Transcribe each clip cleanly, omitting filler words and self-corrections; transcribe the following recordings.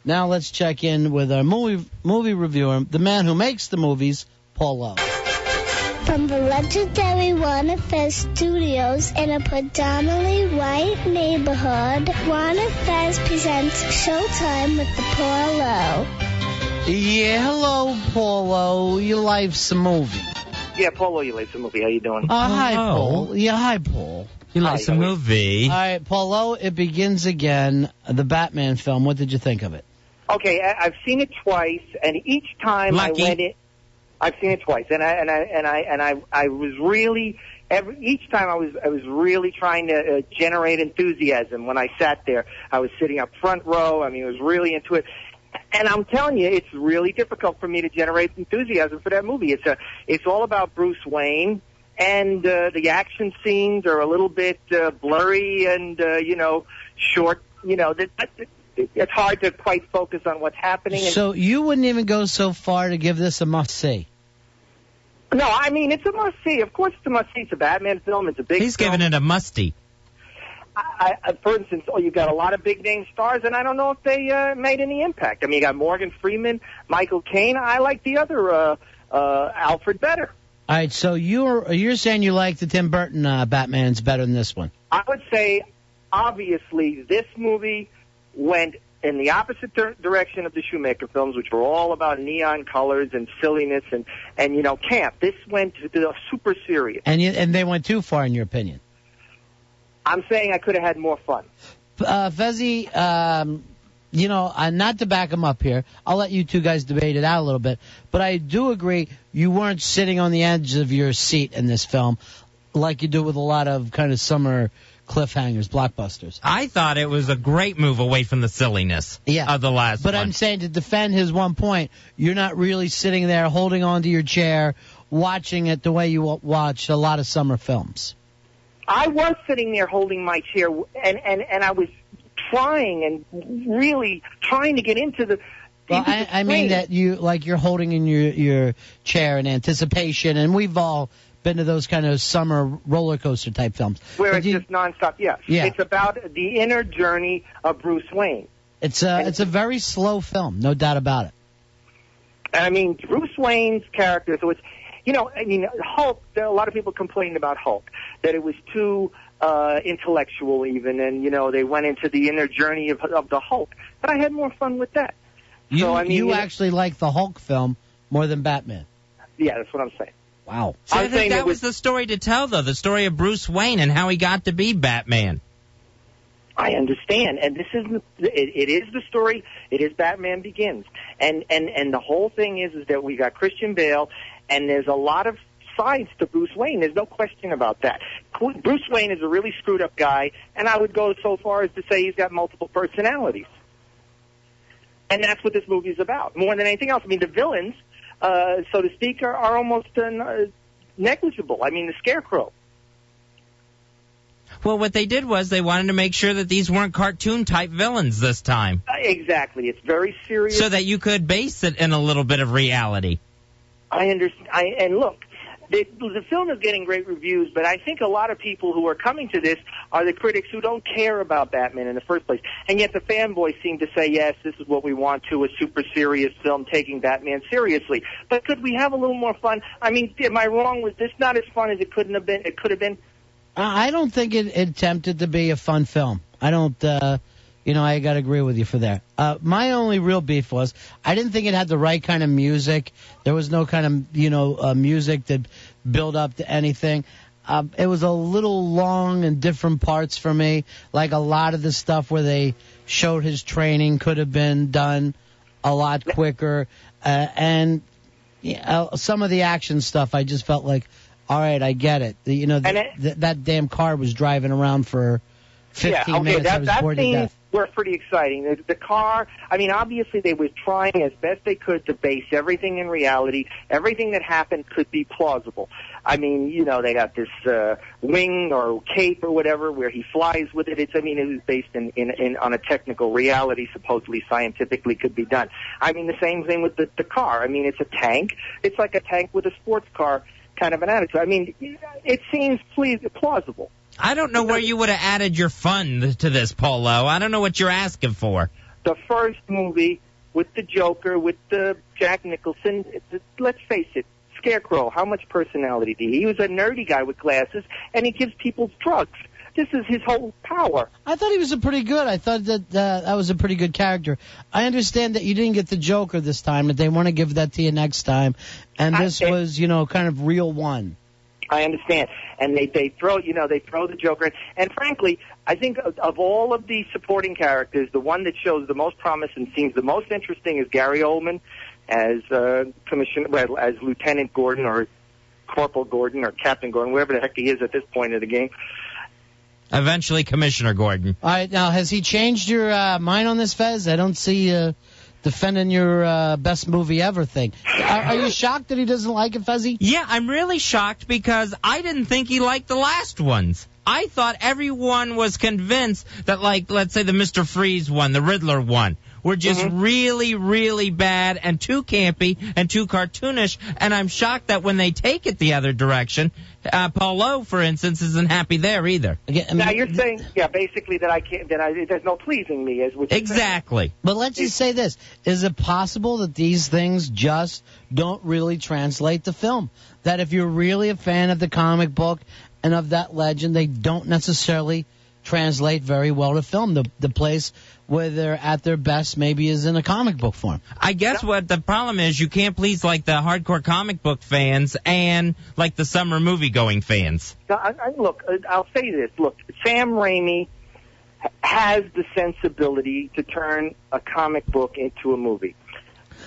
Now let's check in with our movie reviewer, the man who makes the movies, Paul Lowe. From the legendary Warner Fest Studios in a predominantly white neighborhood, Warner Fest presents Showtime with the Paul Lowe. Yeah, hello, Paul Lowe. Your life's a movie. Yeah, Paul Lowe, Your Life's a Movie. How you doing? Hi, Paul. Yeah, hi, Paul. Your Life's a Movie. All right, Paul Lowe, it begins again. The Batman film. What did you think of it? Okay, I've seen it twice, and each time Lucky. I went in, I've seen it twice, and I was really each time I was really trying to generate enthusiasm when I sat there. I was sitting up front row. I mean, I was really into it. And I'm telling you, it's really difficult for me to generate enthusiasm for that movie. It's all about Bruce Wayne, and the action scenes are a little bit blurry and short. It's hard to quite focus on what's happening. So you wouldn't even go so far to give this a must-see? No, I mean, it's a must-see. Of course it's a must-see. It's a Batman film. It's a big He's film. giving it a musty. For instance, you've got a lot of big-name stars, and I don't know if they made any impact. I mean, you got Morgan Freeman, Michael Caine. I like the other Alfred better. All right, so you're saying you like the Tim Burton Batman's better than this one? I would say, obviously, this movie went in the opposite direction of the Shoemaker films, which were all about neon colors and silliness and camp. This went to the super serious. And they went too far, in your opinion? I'm saying I could have had more fun. Fezzi, not to back him up here, I'll let you two guys debate it out a little bit, but I do agree you weren't sitting on the edge of your seat in this film like you do with a lot of kind of summer cliffhangers, blockbusters. I thought it was a great move away from the silliness of the last one. But I'm saying, to defend his one point, you're not really sitting there holding onto your chair, watching it the way you watch a lot of summer films. I was sitting there holding my chair, and I was trying and really trying to get into the... Well, I mean that you're holding in your chair in anticipation, and we've all been to those kind of summer roller coaster type films. Where it's just nonstop, yeah. It's about the inner journey of Bruce Wayne. It's a very slow film, no doubt about it. I mean, Bruce Wayne's character, so it's, Hulk, a lot of people complained about Hulk, that it was too intellectual even, and, they went into the inner journey of the Hulk. But I had more fun with that. You actually like the Hulk film more than Batman? Yeah, that's what I'm saying. Wow. So I think that was the story to tell, though, the story of Bruce Wayne and how he got to be Batman. I understand, and this is it is the story. It is Batman Begins, and the whole thing is that we got Christian Bale, and there's a lot of sides to Bruce Wayne. There's no question about that. Bruce Wayne is a really screwed up guy, and I would go so far as to say he's got multiple personalities, and that's what this movie is about more than anything else. I mean, the villains, so to speak, are almost negligible. I mean, the Scarecrow. Well, what they did was they wanted to make sure that these weren't cartoon-type villains this time. Exactly. It's very serious. So that you could base it in a little bit of reality. I understand. And look, the film is getting great reviews, but I think a lot of people who are coming to this are the critics who don't care about Batman in the first place. And yet the fanboys seem to say, yes, this is what we want to, a super serious film taking Batman seriously. But could we have a little more fun? I mean, am I wrong? Was this not as fun as it could have been? I don't think it attempted to be a fun film. I don't, I got to agree with you for that. My only real beef was I didn't think it had the right kind of music. There was no kind of, music that built up to anything. It was a little long in different parts for me. Like a lot of the stuff where they showed his training could have been done a lot quicker. And some of the action stuff I just felt like, all right, I get it. That damn car was driving around for 15 minutes. I was bored to death. Were pretty exciting. The car, I mean, obviously they were trying as best they could to base everything in reality. Everything that happened could be plausible. I mean, they got this wing or cape or whatever where he flies with it. It was based on a technical reality, supposedly scientifically could be done. I mean, the same thing with the car. I mean, it's a tank. It's like a tank with a sports car kind of an attitude. I mean, it seems plausible. I don't know where you would have added your fun to this, Paul Lowe. I don't know what you're asking for. the first movie with the Joker, with the Jack Nicholson. Let's face it, Scarecrow, how much personality did he? He was a nerdy guy with glasses, and he gives people drugs. This is his whole power. I thought he was pretty good. I thought that that was a pretty good character. I understand that you didn't get the Joker this time, that they want to give that to you next time, and this was, kind of real one. I understand, and they throw the Joker in. And frankly, I think of all of the supporting characters, the one that shows the most promise and seems the most interesting is Gary Oldman as as Lieutenant Gordon or Corporal Gordon or Captain Gordon, wherever the heck he is at this point of the game. Eventually, Commissioner Gordon. All right, now, has he changed your mind on this, Fez? I don't see defending your best movie ever thing. Are you shocked that he doesn't like it, Fezzy? Yeah, I'm really shocked because I didn't think he liked the last ones. I thought everyone was convinced that, let's say the Mr. Freeze one, the Riddler one, were just really, really bad and too campy and too cartoonish. And I'm shocked that when they take it the other direction, Paul Lowe, for instance, isn't happy there either. Now you're saying, basically that I can't, there's no pleasing me, is what you're exactly. saying. But let's just say this: is it possible that these things just don't really translate to film? That if you're really a fan of the comic book and of that legend, they don't necessarily translate very well to film. The place where they're at their best maybe is in a comic book form. I guess what the problem is, you can't please the hardcore comic book fans and the summer movie-going fans. Look, I'll say this. Look, Sam Raimi has the sensibility to turn a comic book into a movie.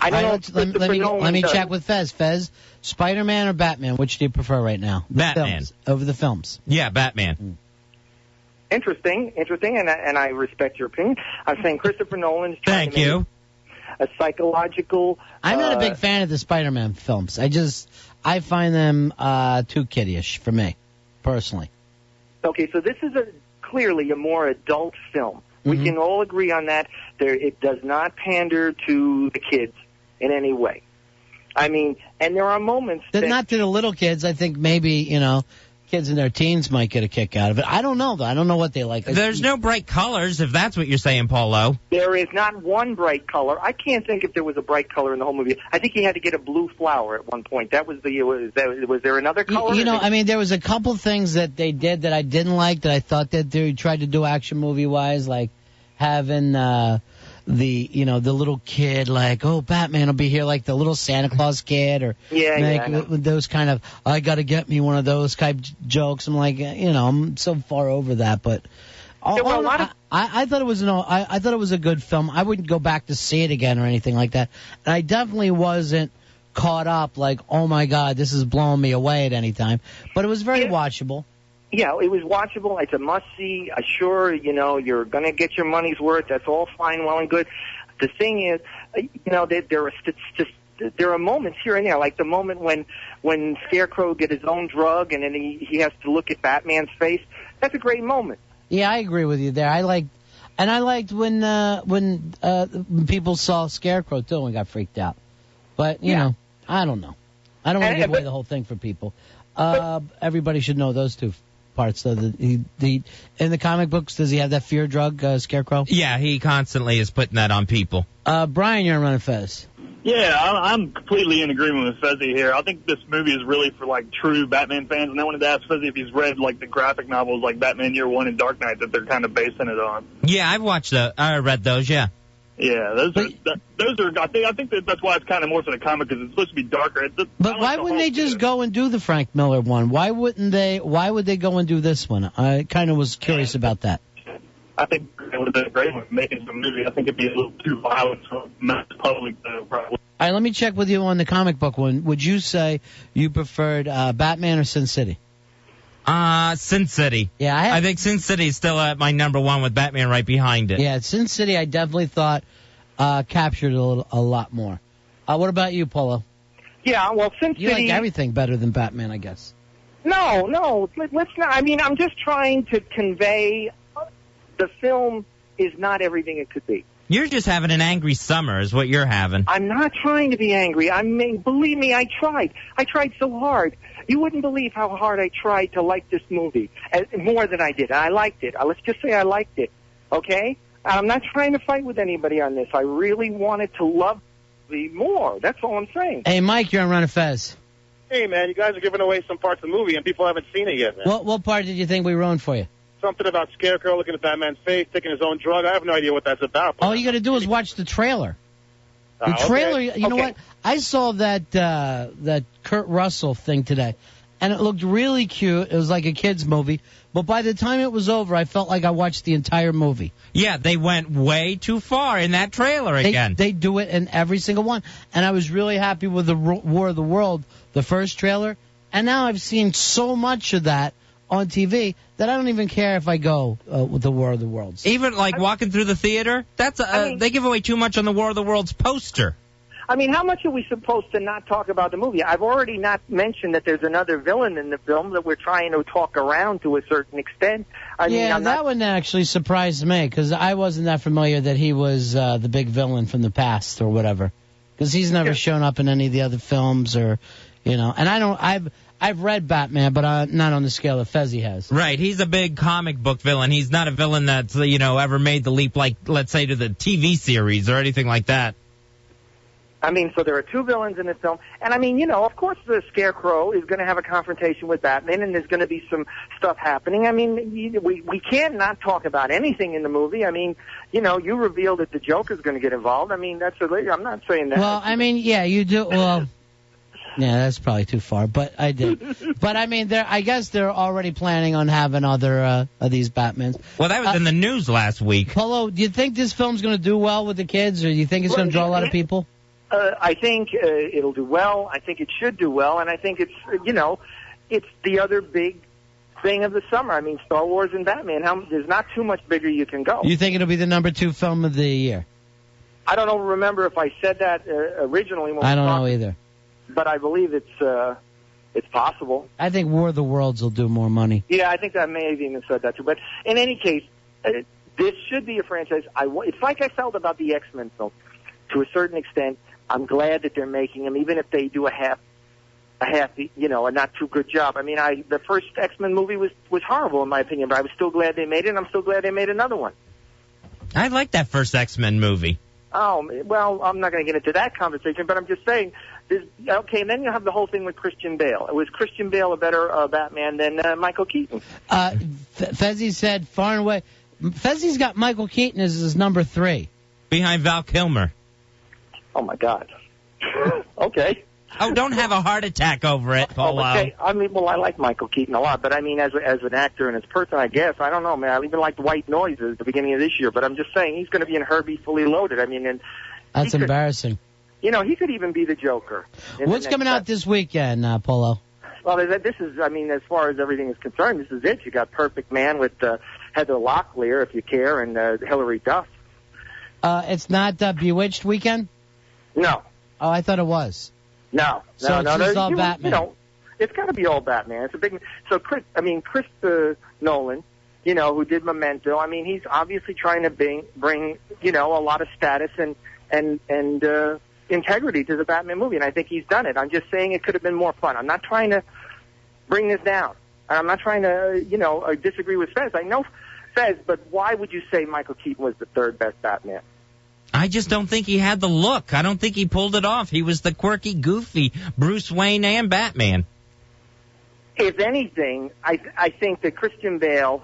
I don't know. Let me check with Fez. Fez, Spider-Man or Batman? Which do you prefer right now? Batman. Over the films. Yeah, Batman. Interesting, and I respect your opinion. I'm saying Christopher Nolan's trying to make a psychological... I'm not a big fan of the Spider-Man films. I find them too kiddyish for me, personally. Okay, so this is clearly a more adult film. We can all agree on that. It does not pander to the kids in any way. I mean, and there are moments not to the little kids. I think maybe, kids in their teens might get a kick out of it. I don't know, though. I don't know what they like. There's no bright colors, if that's what you're saying, Paulo. There is not one bright color. I can't think if there was a bright color in the whole movie. I think he had to get a blue flower at one point. Was there another color? There was a couple things that they did that I didn't like, that I thought that they tried to do action movie-wise, like having the little kid, Batman will be here, like the little Santa Claus kid, or those kind of, I got to get me one of those type jokes. I'm like, I'm so far over that, but I thought it was I thought it was a good film. I wouldn't go back to see it again or anything like that. And I definitely wasn't caught up like, oh my God, this is blowing me away at any time. But it was very watchable. Yeah, it was watchable. It's a must-see. Sure, you're going to get your money's worth. That's all fine, well and good. The thing is, there are moments here and there, like the moment when Scarecrow get his own drug and then he has to look at Batman's face. That's a great moment. Yeah, I agree with you there. I liked when people saw Scarecrow too and got freaked out. But I don't know. I don't want to give away the whole thing for people. Everybody should know those two parts, though. In the comic books, does he have that fear drug, Scarecrow? Yeah, he constantly is putting that on people. Brian, you're running Fez. Yeah, I'm completely in agreement with Fezzy here. I think this movie is really for true Batman fans, and I wanted to ask Fezzy if he's read the graphic novels like Batman Year One and Dark Knight that they're kind of basing it on. Yeah, I read those. Yeah. Yeah, those are. I think that's why it's kind of more for the comic, because it's supposed to be darker. But why wouldn't they just go and do the Frank Miller one? Why would they go and do this one? I kind of was curious about that. I think it would have been great with making some movie. I think it'd be a little too violent for mass public, though, probably. All right, let me check with you on the comic book one. Would you say you preferred Batman or Sin City? Sin City. Yeah, I think Sin City is still at my number one with Batman right behind it. Yeah, Sin City I definitely thought captured a lot more. What about you, Polo? Yeah, well, Sin City... You like everything better than Batman, I guess. No, let's not. I mean, I'm just trying to convey the film is not everything it could be. You're just having an angry summer is what you're having. I'm not trying to be angry. Believe me, I tried. I tried so hard. You wouldn't believe how hard I tried to like this movie, more than I did. I liked it. Let's just say I liked it, okay? I'm not trying to fight with anybody on this. I really wanted to love the more. That's all I'm saying. Hey, Mike, you're on Run of Fez. Hey, man, you guys are giving away some parts of the movie, and people haven't seen it yet, man. What part did you think we ruined for you? Something about Scarecrow looking at Batman's face, taking his own drug. I have no idea what that's about. All you got to do is watch the trailer. The trailer, you know what? I saw that Kurt Russell thing today, and it looked really cute. It was like a kid's movie. But by the time it was over, I felt like I watched the entire movie. Yeah, they went way too far in that trailer again. They do it in every single one. And I was really happy with the War of the World, the first trailer. And now I've seen so much of that on TV that I don't even care if I go with the War of the Worlds. Even like walking through the theater, they give away too much on the War of the Worlds poster. I mean, how much are we supposed to not talk about the movie? I've already not mentioned that there's another villain in the film that we're trying to talk around to a certain extent. That one actually surprised me because I wasn't that familiar that he was the big villain from the past or whatever. Because he's never shown up in any of the other films or, you know. And I've read Batman, but not on the scale that Fezzi has. Right, he's a big comic book villain. He's not a villain that's, you know, ever made the leap, like, let's say, to the TV series or anything like that. I mean, so there are two villains in this film. And, I mean, you know, of course the Scarecrow is going to have a confrontation with Batman, and there's going to be some stuff happening. I mean, we can't not talk about anything in the movie. I mean, you know, you revealed that the Joker's going to get involved. I mean, I'm not saying that. Well, I mean, yeah, you do. Well, yeah, that's probably too far, but I did. But, I mean, I guess they're already planning on having other of these Batmans. Well, that was in the news last week. Polo, do you think this film's going to do well with the kids, or do you think it's going to draw a lot of people? I think it'll do well. I think it should do well, and I think it's, you know, it's the other big thing of the summer. I mean, Star Wars and Batman. There's not too much bigger you can go. You think it'll be the #2 film of the year? I don't remember if I said that originally. When I don't know either. But I believe it's possible. I think War of the Worlds will do more money. Yeah, I think I may have even said that too. But in any case, this should be a franchise. It's like I felt about the X-Men film to a certain extent. I'm glad that they're making them, even if they do a half, you know, a not too good job. I mean, the first X-Men movie was horrible in my opinion, but I was still glad they made it, and I'm still glad they made another one. I like that first X-Men movie. Oh, well, I'm not going to get into that conversation, but I'm just saying, okay, and then you have the whole thing with Christian Bale. Was Christian Bale a better Batman than Michael Keaton? Fezzi said far and away. Fezzi's got Michael Keaton as his #3. Behind Val Kilmer. Oh, my God. Okay. Oh, don't have a heart attack over it, Polo. Okay. I mean, well, I like Michael Keaton a lot, but I mean, as an actor and as a person, I guess, I don't know, man. I even liked White Noise at the beginning of this year, but I'm just saying he's going to be in Herbie Fully Loaded. I mean, and that's embarrassing. You know, he could even be the Joker. What's coming out this weekend, Polo? Well, this is, I mean, as far as everything is concerned, this is it. You got Perfect Man with Heather Locklear, if you care, and Hilary Duff. It's not Bewitched weekend? No. Oh, I thought it was. No. So it's just all Batman. You know, it's got to be all Batman. It's a big. So Chris Nolan, you know, who did Memento. I mean, he's obviously trying to bring you know, a lot of status and integrity to the Batman movie, and I think he's done it. I'm just saying it could have been more fun. I'm not trying to bring this down. I'm not trying to, you know, disagree with Fez. I know Fez, but why would you say Michael Keaton was the third best Batman? I just don't think he had the look. I don't think he pulled it off. He was the quirky, goofy Bruce Wayne and Batman. If anything, I think that Christian Bale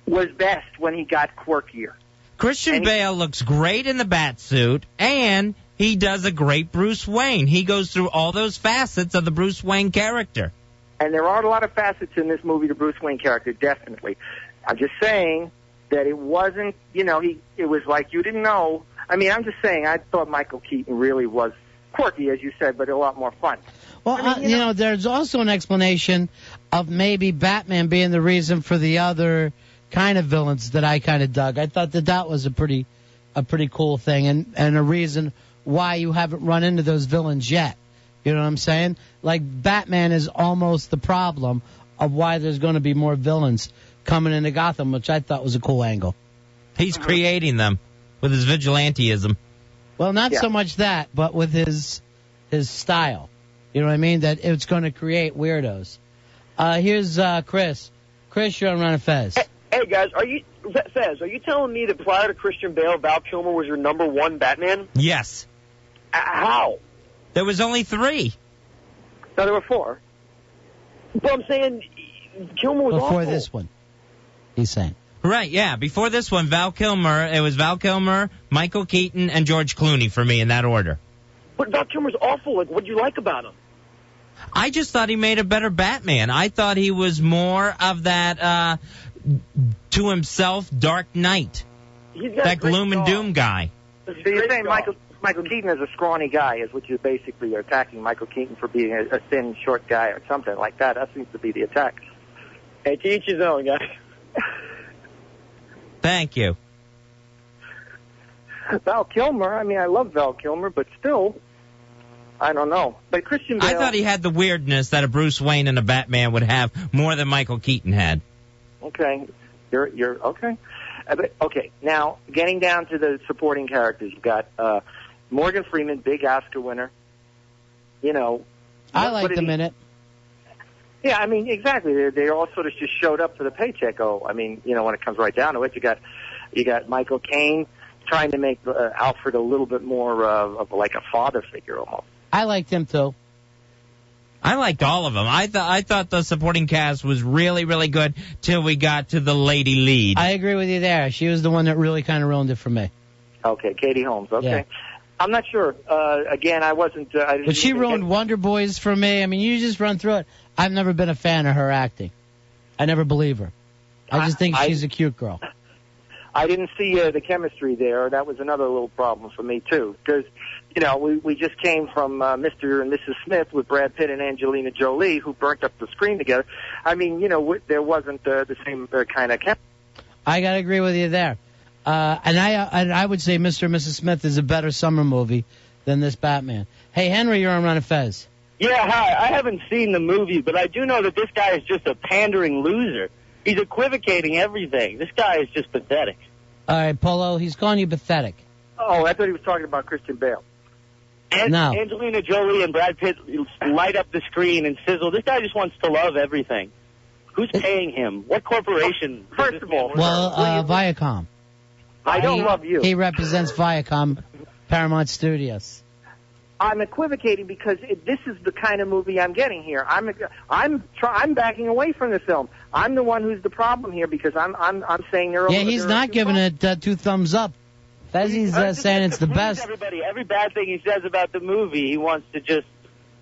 was best when he got quirkier. Christian Bale looks great in the Batsuit, and he does a great Bruce Wayne. He goes through all those facets of the Bruce Wayne character. And there are a lot of facets in this movie, the Bruce Wayne character, definitely. I'm just saying that it wasn't, you know, it was like you didn't know. I mean, I'm just saying, I thought Michael Keaton really was quirky, as you said, but a lot more fun. Well, I mean, you know, there's also an explanation of maybe Batman being the reason for the other kind of villains that I kind of dug. I thought that was a pretty cool thing, and a reason why you haven't run into those villains yet. You know what I'm saying? Like, Batman is almost the problem of why there's going to be more villains coming into Gotham, which I thought was a cool angle. He's creating them with his vigilantism. Well, not so much that, but with his style. You know what I mean? That it's going to create weirdos. Here's Chris. Chris, you're on Run of Fez. Hey guys, Fez, are you telling me that prior to Christian Bale, Val Kilmer was your number one Batman? Yes. How? There was only 3. No, there were 4. But I'm saying Kilmer was Before awful. this one, he's saying. Right, yeah. Before this one, it was Val Kilmer, Michael Keaton, and George Clooney for me in that order. But Val Kilmer's awful. Like, what do you like about him? I just thought he made a better Batman. I thought he was more of that to himself Dark Knight. That gloom and doom guy. So you're saying Michael Keaton is a scrawny guy, is what you basically are attacking Michael Keaton for being a thin, short guy or something like that. That seems to be the attack. Hey, to each his own, guys. Thank you. Val Kilmer, I mean, I love Val Kilmer, but still, I don't know. But Christian Bale... I thought he had the weirdness that a Bruce Wayne and a Batman would have more than Michael Keaton had. Okay. You're okay. Okay, now, getting down to the supporting characters, you've got Morgan Freeman, big Oscar winner. You know... I liked him in it. Yeah, I mean, exactly. They all sort of just showed up for the paycheck. Oh, I mean, you know, when it comes right down to it, you got Michael Caine trying to make Alfred a little bit more of like a father figure almost. I liked him too. I liked all of them. I thought the supporting cast was really, really good till we got to the lady lead. I agree with you there. She was the one that really kind of ruined it for me. Okay, Katie Holmes. Okay. Yeah. I'm not sure. Again, I wasn't... I didn't But she even ruined Wonder Boys for me. I mean, you just run through it. I've never been a fan of her acting. I never believe her. I just think she's a cute girl. I didn't see the chemistry there. That was another little problem for me, too. Because, you know, we just came from Mr. and Mrs. Smith with Brad Pitt and Angelina Jolie, who burnt up the screen together. I mean, you know, there wasn't the same kind of chemistry. I got to agree with you there. And I would say Mr. and Mrs. Smith is a better summer movie than this Batman. Hey, Henry, you're on Run of Fez. Yeah, hi. I haven't seen the movie, but I do know that this guy is just a pandering loser. He's equivocating everything. This guy is just pathetic. All right, Polo, he's calling you pathetic. Oh, I thought he was talking about Christian Bale. No. Angelina Jolie and Brad Pitt light up the screen and sizzle. This guy just wants to love everything. Who's paying him? What corporation? First of all, Well, Viacom. I don't love you. He represents Viacom, Paramount Studios. I'm equivocating because this is the kind of movie I'm getting here. I'm backing away from the film. I'm the one who's the problem here because I'm saying they're. Yeah, he's not giving it 2 thumbs up. Fezzi's saying it's the best. Everybody, every bad thing he says about the movie, he wants to just,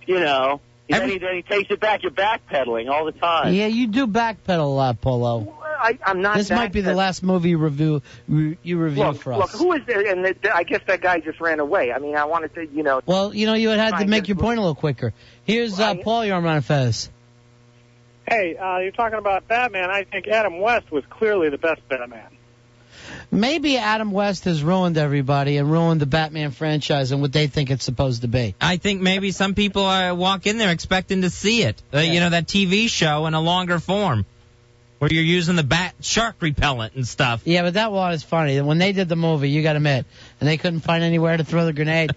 you know. Then he takes it back. You're backpedaling all the time. Yeah, you do backpedal, Polo. I'm not. This might be the last movie you review for us. Look, who is there? And I guess that guy just ran away. I mean, I wanted to, you know. Well, you know, you had to make your point a little quicker. Here's Paul, you're on Run of Fez. Hey, you're talking about Batman. I think Adam West was clearly the best Batman. Maybe Adam West has ruined everybody and ruined the Batman franchise and what they think it's supposed to be. I think maybe some people walk in there expecting to see it. You know, that TV show in a longer form where you're using the bat shark repellent and stuff. Yeah, but that one is funny. When they did the movie, you got to admit, and they couldn't find anywhere to throw the grenade.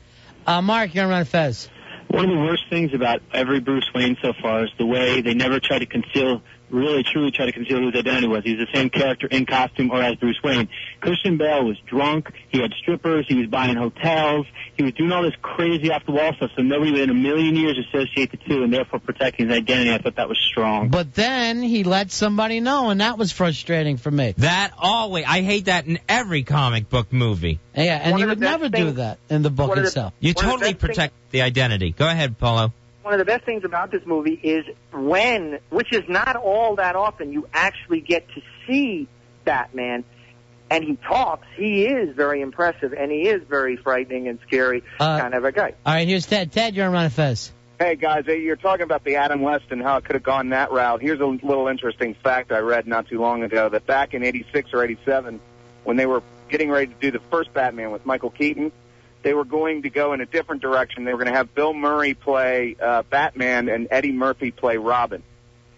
Mark, you're on Run of Fez. One of the worst things about every Bruce Wayne so far is the way they never try to conceal, really truly try to conceal who his identity was. He's the same character in costume or as Bruce Wayne. Christian Bale was drunk, he had strippers, he was buying hotels, he was doing all this crazy off-the-wall stuff, so nobody would in a million years associate the two and therefore protecting his identity. I thought that was strong. But then he let somebody know, and that was frustrating for me. That always, I hate that in every comic book movie. Yeah, and you would never do that in the book itself. You totally protect the identity. Go ahead, Paulo. One of the best things about this movie is which is not all that often, you actually get to see Batman, and he talks. He is very impressive, and he is very frightening and scary kind of a guy. All right, here's Ted. Ted, you're on Run of Fez. Hey, guys, you're talking about the Adam West and how it could have gone that route. Here's a little interesting fact I read not too long ago, that back in 86 or 87, when they were getting ready to do the first Batman with Michael Keaton, they were going to go in a different direction. They were going to have Bill Murray play Batman and Eddie Murphy play Robin.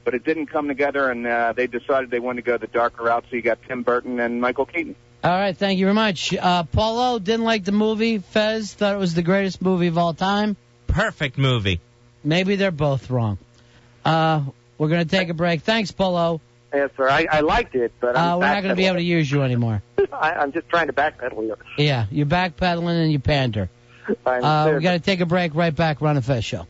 But it didn't come together, and they decided they wanted to go the darker route, so you got Tim Burton and Michael Keaton. All right, thank you very much. Paulo didn't like the movie. Fez thought it was the greatest movie of all time. Perfect movie. Maybe they're both wrong. We're going to take a break. Thanks, Paulo. Yes, sir. I liked it, but I'm we're not going to be able to use you anymore. I'm just trying to backpedal here. Yeah, you're backpedaling and you pander. We got to take a break. Right back. Ron and Fez Show.